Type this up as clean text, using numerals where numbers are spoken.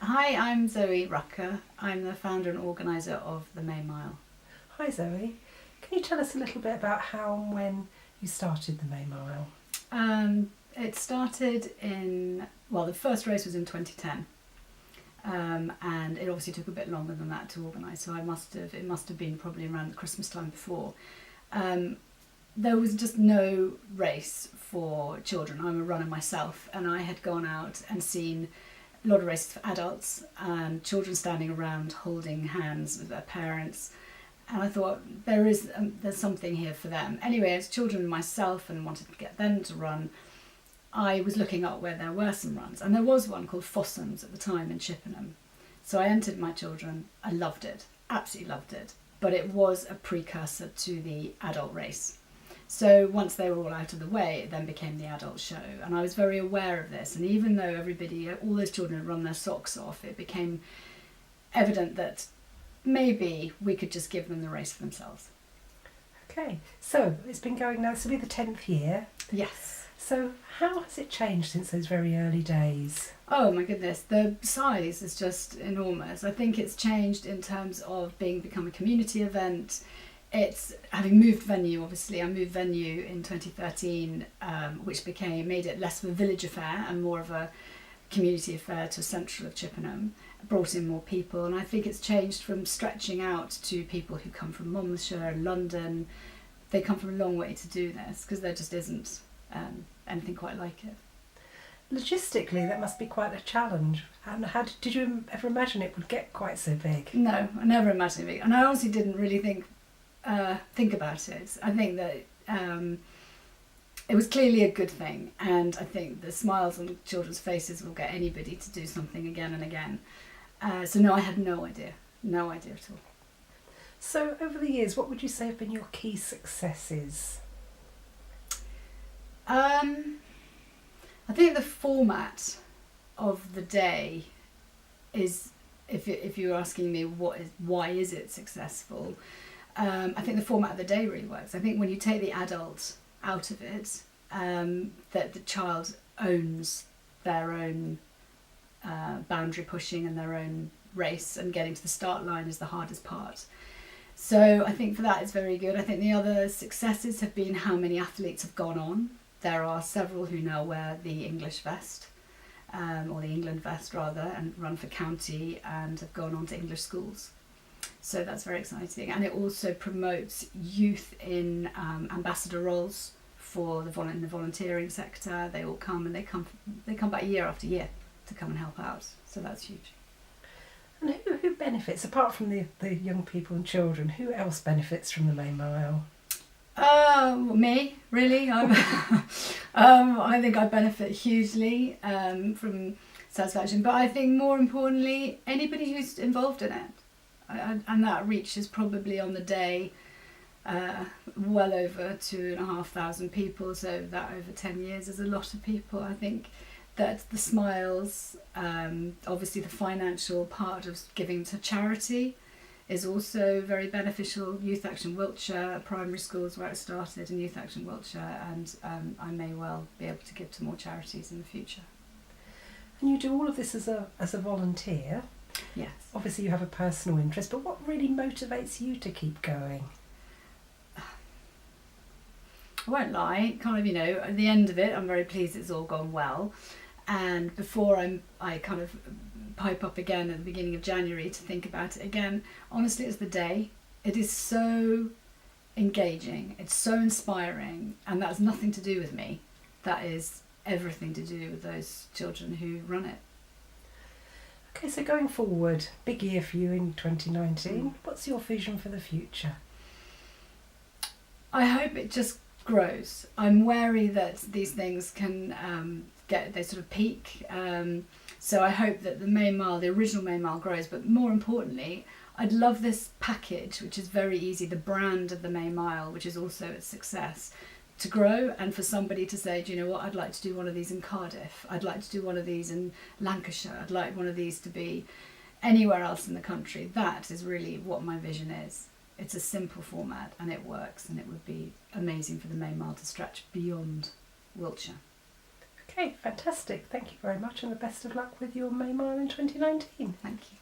Hi, I'm Zoe Rucker. I'm the founder and organiser of the May Mile. Hi Zoe, can you tell us a little bit about how and when you started the May Mile? It started the first race was in 2010, and it obviously took a bit longer than that to organise. So it must have been probably around the Christmas time before. There was just no race for children. I'm a runner myself, and I had gone out and seen a lot of races for adults and children standing around holding hands with their parents. And I thought there's something here for them. Anyway, as children myself and wanted to get them to run, I was looking up where there were some runs. And there was one called Fossums at the time in Chippenham. So I entered my children. I loved it, absolutely loved it. But it was a precursor to the adult race. So once they were all out of the way, it then became the adult show. And I was very aware of this. And even though all those children had run their socks off, it became evident that maybe we could just give them the race for themselves. Okay, so it's been going now, this will be the 10th year. Yes. So how has it changed since those very early days? Oh my goodness, the size is just enormous. I think it's changed in terms of become a community event. It's having moved venue, obviously. I moved venue in 2013, which made it less of a village affair and more of a community affair to central of Chippenham, brought in more people, and I think it's changed from stretching out to people who come from Monmouthshire and London. They come from a long way to do this because there just isn't anything quite like it. Logistically, that must be quite a challenge. And how did you ever imagine it would get quite so big? No, I never imagined it big, and I honestly didn't really think about it. I think that it was clearly a good thing, and I think the smiles on children's faces will get anybody to do something again and again. So no, I had no idea at all. So over the years, what would you say have been your key successes? I think the format of the day is, if you're asking me why is it successful, I think the format of the day really works. I think when you take the adult out of it, that the child owns their own boundary pushing and their own race, and getting to the start line is the hardest part. So I think for that it's very good. I think the other successes have been how many athletes have gone on. There are several who now wear the English vest, or the England vest rather, and run for county and have gone on to English schools. So that's very exciting, and it also promotes youth in ambassador roles in the volunteering sector. They all come, and they come back year after year to come and help out. So that's huge. And who benefits, apart from the young people and children, who else benefits from the May Mile? Me, really. I think I benefit hugely from satisfaction, but I think more importantly, anybody who's involved in it. And that reaches probably on the day well over 2,500 people, so that over 10 years is a lot of people. I think that the smiles, obviously the financial part of giving to charity is also very beneficial. Youth Action Wiltshire, primary schools where it started, and Youth Action Wiltshire, and I may well be able to give to more charities in the future. And you do all of this as a volunteer. Yes. Obviously you have a personal interest, but what really motivates you to keep going? I won't lie, at the end of it, I'm very pleased it's all gone well. And before I kind of pipe up again at the beginning of January to think about it again, honestly, it's the day. It is so engaging, it's so inspiring, and that's nothing to do with me. That is everything to do with those children who run it. Okay, so going forward, big year for you in 2019. What's your vision for the future? I hope it just grows. I'm wary that these things can they sort of peak. So I hope that the original May Mile grows, but more importantly, I'd love this package, which is very easy, the brand of the May Mile, which is also its success, to grow, and for somebody to say, do you know what, I'd like to do one of these in Cardiff, I'd like to do one of these in Lancashire, I'd like one of these to be anywhere else in the country. That is really what my vision is. It's a simple format and it works, and it would be amazing for the May Mile to stretch beyond Wiltshire. Okay, fantastic. Thank you very much, and the best of luck with your May Mile in 2019. Thank you.